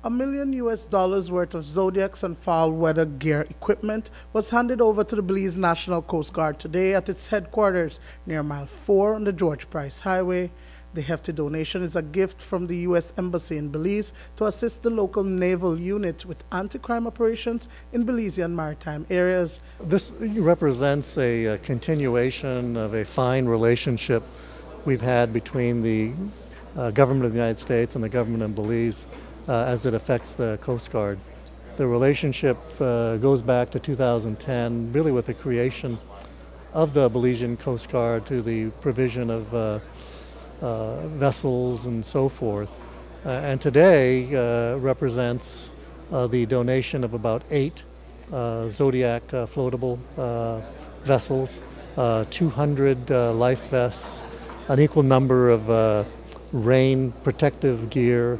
$1 million worth of Zodiacs and foul weather gear equipment was handed over to the Belize National Coast Guard today at its headquarters near Mile 4 on the George Price Highway. The hefty donation is a gift from the U.S. Embassy in Belize to assist the local naval unit with anti-crime operations in Belizean maritime areas. This represents a continuation of a fine relationship we've had between the government of the United States and the government of Belize as it affects the Coast Guard. The relationship goes back to 2010, really with the creation of the Belizean Coast Guard to the provision of vessels and so forth. And today represents the donation of about 8 Zodiac floatable vessels, 200 life vests, an equal number of rain protective gear,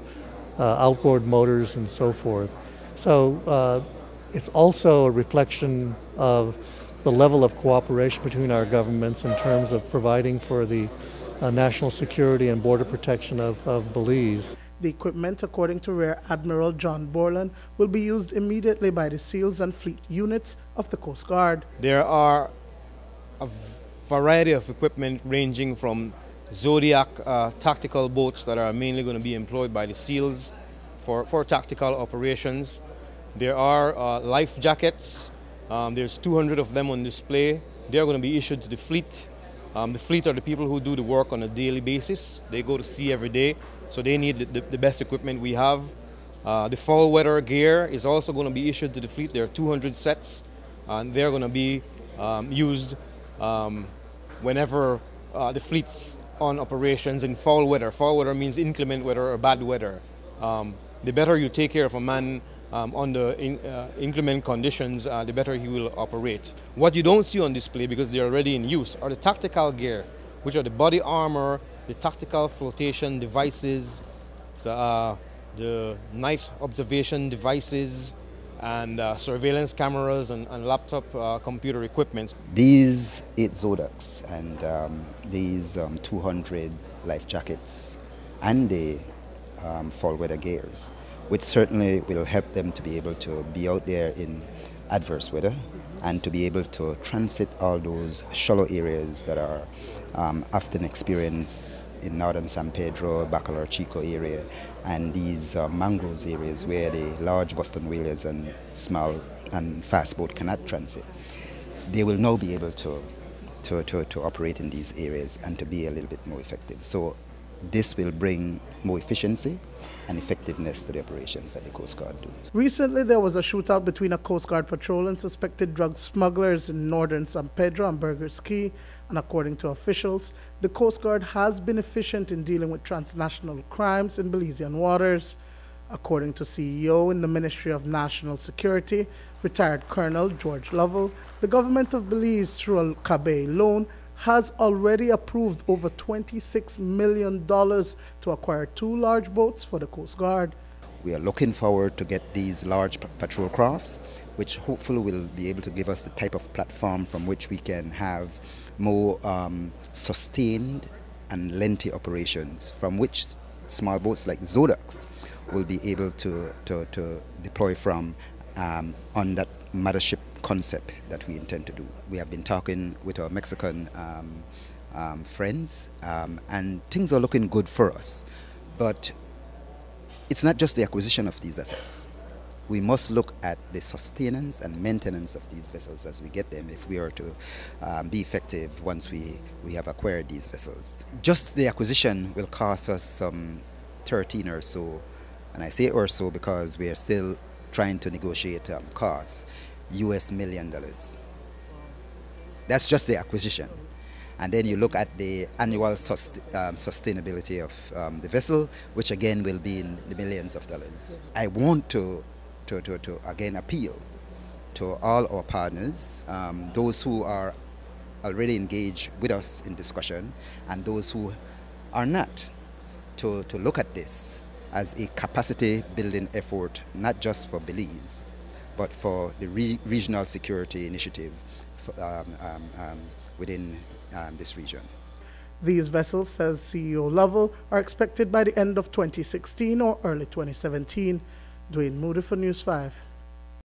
outboard motors, and so forth. So it's also a reflection of the level of cooperation between our governments in terms of providing for the national security and border protection of Belize. The equipment, according to Rear Admiral John Borland, will be used immediately by the SEALs and fleet units of the Coast Guard. There are a variety of equipment ranging from Zodiac tactical boats that are mainly going to be employed by the SEALs for tactical operations. There are life jackets. There's 200 of them on display. They are going to be issued to the fleet. The fleet are the people who do the work on a daily basis. They go to sea every day, so they need the best equipment we have. The foul weather gear is also going to be issued to the fleet. There are 200 sets, and they're going to be used whenever the fleet's on operations in foul weather. Foul weather means inclement weather or bad weather. The better you take care of a man under inclement conditions, the better he will operate. What you don't see on display, because they're already in use, are the tactical gear, which are the body armor, the tactical flotation devices, the night observation devices, and surveillance cameras and laptop computer equipment. These 8 Zodiacs and these 200 life jackets and the fall weather gears, which certainly will help them to be able to be out there in adverse weather and to be able to transit all those shallow areas that are often experienced in northern San Pedro, Bacalar Chico area, and these mangroves areas where the large Boston whalers and small and fast boat cannot transit. They will now be able to operate in these areas and to be a little bit more effective. So this will bring more efficiency and effectiveness to the operations that the Coast Guard do. Recently, there was a shootout between a Coast Guard patrol and suspected drug smugglers in northern San Pedro and Burgers Key, and according to officials, the Coast Guard has been efficient in dealing with transnational crimes in Belizean waters. According to CEO in the Ministry of National Security, retired Colonel George Lovell, the government of Belize, through a Cabe loan, has already approved over $26 million to acquire 2 large boats for the Coast Guard. We are looking forward to get these large patrol crafts, which hopefully will be able to give us the type of platform from which we can have more sustained and lengthy operations, from which small boats like Zodiacs will be able to deploy from on that mothership concept that we intend to do. We have been talking with our Mexican friends, and things are looking good for us. But it's not just the acquisition of these assets. We must look at the sustenance and maintenance of these vessels as we get them, if we are to be effective once we have acquired these vessels. Just the acquisition will cost us some 13 or so, and I say or so because we are still trying to negotiate costs, US $1 million. That's just the acquisition. And then you look at the annual sustainability of the vessel, which again will be in the millions of dollars. I want to again appeal to all our partners, those who are already engaged with us in discussion and those who are not, to look at this as a capacity building effort, not just for Belize, but for the regional security initiative within this region. These vessels, says CEO Lovell, are expected by the end of 2016 or early 2017. Dwayne Moody for News 5.